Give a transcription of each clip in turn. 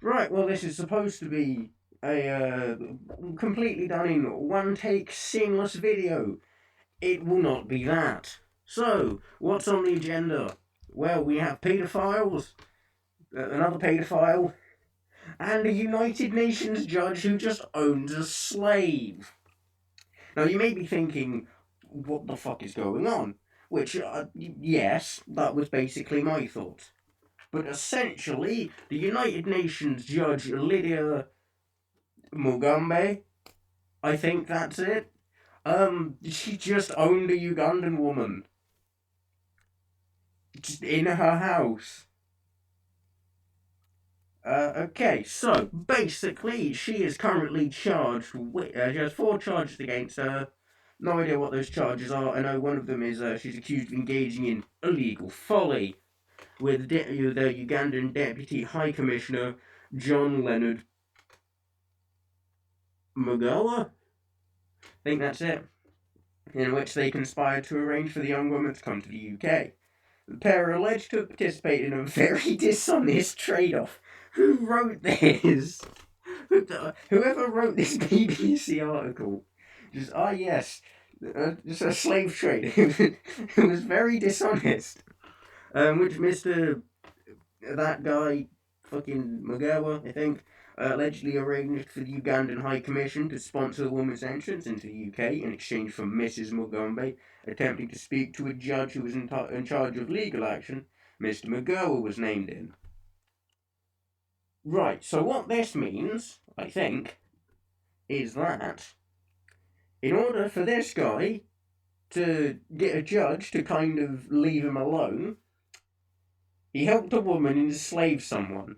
Right, well, this is supposed to be a completely done in one take, seamless video. It will not be that. So, what's on the agenda? Well, we have paedophiles, another paedophile, and a United Nations judge who just owns a slave. Now, you may be thinking, what the fuck is going on? Which, yes, that was basically my thought. But essentially, the United Nations judge Lydia Mugambe, I think that's it. She just owned a Ugandan woman just in her house. Okay, so basically, she is currently charged with. She has four charges against her. No idea what those charges are. I know one of them is she's accused of engaging in illegal folly with the Ugandan Deputy High Commissioner John Leonard Mugawa. I think that's it. In which they conspired to arrange for the young woman to come to the UK. The pair are alleged to have participated in a very dishonest trade-off. Who wrote this? Whoever wrote this BBC article, just yes, just a slave trade. It was very dishonest. Which Mister that guy, fucking Mugawa, I think, allegedly arranged for the Ugandan High Commission to sponsor the woman's entrance into the UK in exchange for Mrs. Mugambe attempting to speak to a judge who was in charge of legal action. Mr. Mugawa was named in. Right, so what this means, I think, is that in order for this guy to get a judge to kind of leave him alone, he helped a woman enslave someone.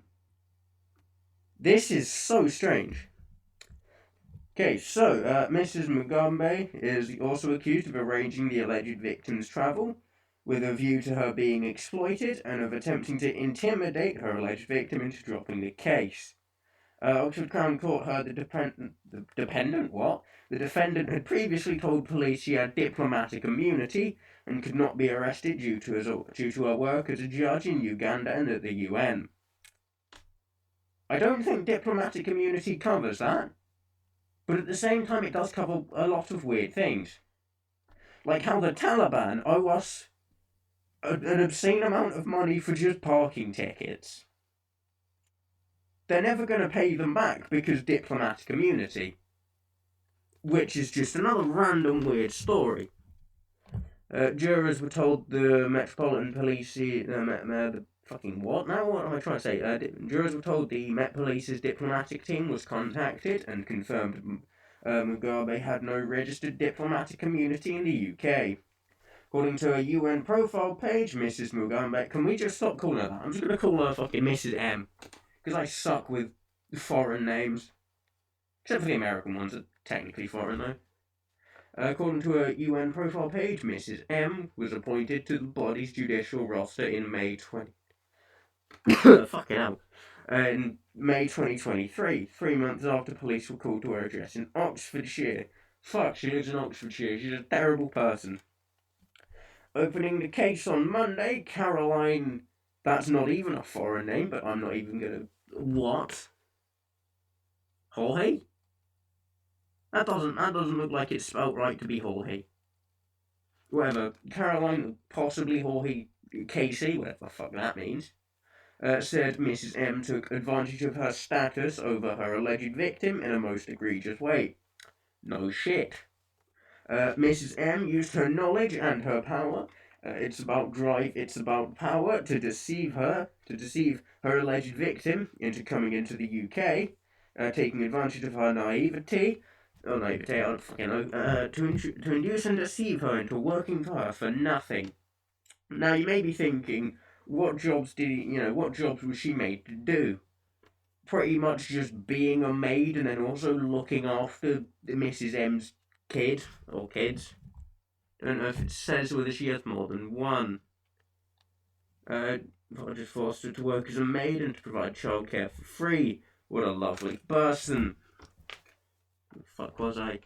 This is so strange. Okay, so Mrs. Mugambe is also accused of arranging the alleged victim's travel with a view to her being exploited and of attempting to intimidate her alleged victim into dropping the case. Oxford Crown Court heard the defendant had previously told police she had diplomatic immunity and could not be arrested due to her work as a judge in Uganda and at the UN. I don't think diplomatic immunity covers that, but at the same time it does cover a lot of weird things. Like how the Taliban owe us an obscene amount of money for just parking tickets. They're never going to pay them back because diplomatic immunity. Which is just another random weird story. Jurors were told the Metropolitan Police, the fucking what now? What am I trying to say? Jurors were told the Met Police's diplomatic team was contacted and confirmed Mugabe had no registered diplomatic immunity in the UK. According to a UN profile page, Mrs. Mugabe, can we just stop calling her that? I'm just going to call her fucking Mrs. M. Because I suck with foreign names. Except for the American ones that are technically foreign though. According to a UN profile page, Mrs. M was appointed to the body's judicial roster in May 20... fucking hell. In May 2023, 3 months after police were called to her address in Oxfordshire. Fuck, she lives in Oxfordshire. She's a terrible person. Opening the case on Monday, Caroline... That's not even a foreign name, but I'm not even gonna... What? Jorge? That doesn't look like it's spelt right to be Jorge. Whatever. Caroline, possibly Jorge Casey, whatever the fuck that means, said Mrs. M took advantage of her status over her alleged victim in a most egregious way. No shit. Mrs. M used her knowledge and her power. It's about drive, it's about power to deceive her alleged victim into coming into the UK, taking advantage of her naivety. Oh, naivety, I don't fucking know. To induce and deceive her into working for her for nothing. Now, you may be thinking, what jobs was she made to do? Pretty much just being a maid and then also looking after Mrs. M's kid or kids. I don't know if it says whether she has more than one. Just forced her to work as a maid and to provide childcare for free. What a lovely person. What the fuck was I?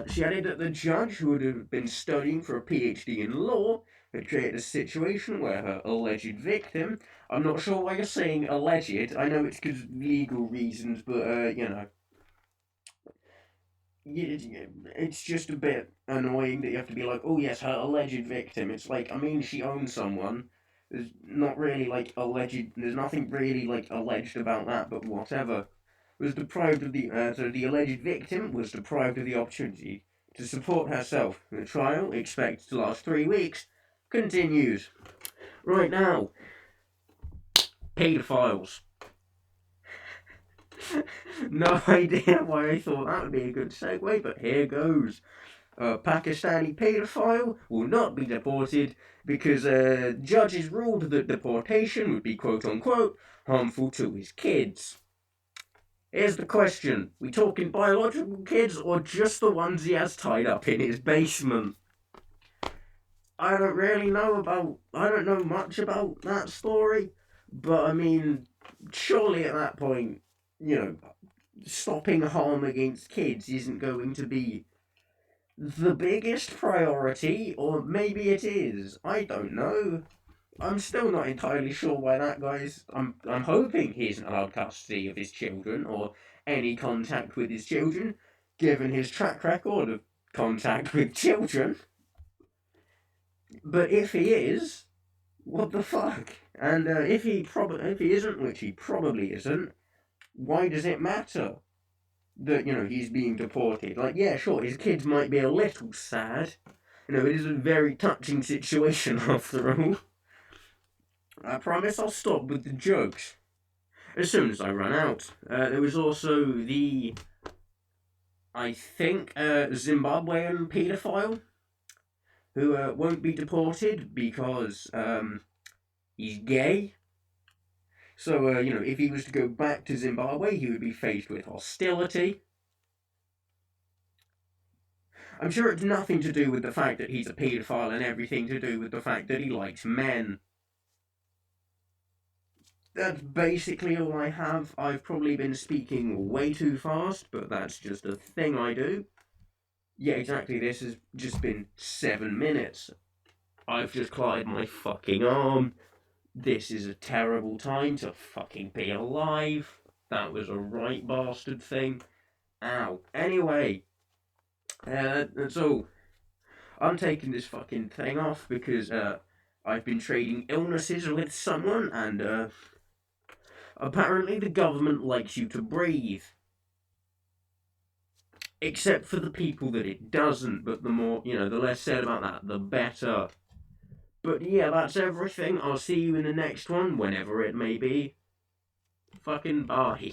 She added that the judge, who would have been studying for a PhD in law, had created a situation where her alleged victim, I'm not sure why you're saying alleged, I know it's because of legal reasons, but, it's just a bit annoying that you have to be like, oh yes, her alleged victim. It's like, I mean, she owns someone. There's not really like alleged. There's nothing really like alleged about that, but whatever. Was deprived of the alleged victim was deprived of the opportunity to support herself. The trial, expected to last 3 weeks, continues. Right now, paedophiles. No idea why I thought that would be a good segue, but here goes. A Pakistani paedophile will not be deported because judges ruled that deportation would be quote unquote harmful to his kids. Here's the question: we talking biological kids or just the ones he has tied up in his basement? I don't know much about that story, but I mean, surely at that point, you know, stopping harm against kids isn't going to be the biggest priority, or maybe it is. I don't know. I'm still not entirely sure why that guy's. I'm hoping he isn't allowed custody of his children or any contact with his children, given his track record of contact with children. But if he is, what the fuck? And if he isn't, which he probably isn't, why does it matter that he's being deported? Like, yeah, sure, his kids might be a little sad. It is a very touching situation after all. I promise I'll stop with the jokes as soon as I run out. There was also the, I think, Zimbabwean paedophile who won't be deported because he's gay. So, if he was to go back to Zimbabwe, he would be faced with hostility. I'm sure it's nothing to do with the fact that he's a paedophile and everything to do with the fact that he likes men. That's basically all I have. I've probably been speaking way too fast, but that's just a thing I do. Yeah, exactly, this has just been 7 minutes. I've just clotted my fucking arm. This is a terrible time to fucking be alive. That was a right bastard thing. Ow. Anyway, so I'm taking this fucking thing off because I've been trading illnesses with someone, and apparently the government likes you to breathe. Except for the people that it doesn't, but the more, the less said about that, the better. But yeah, that's everything. I'll see you in the next one, whenever it may be. Fucking bye.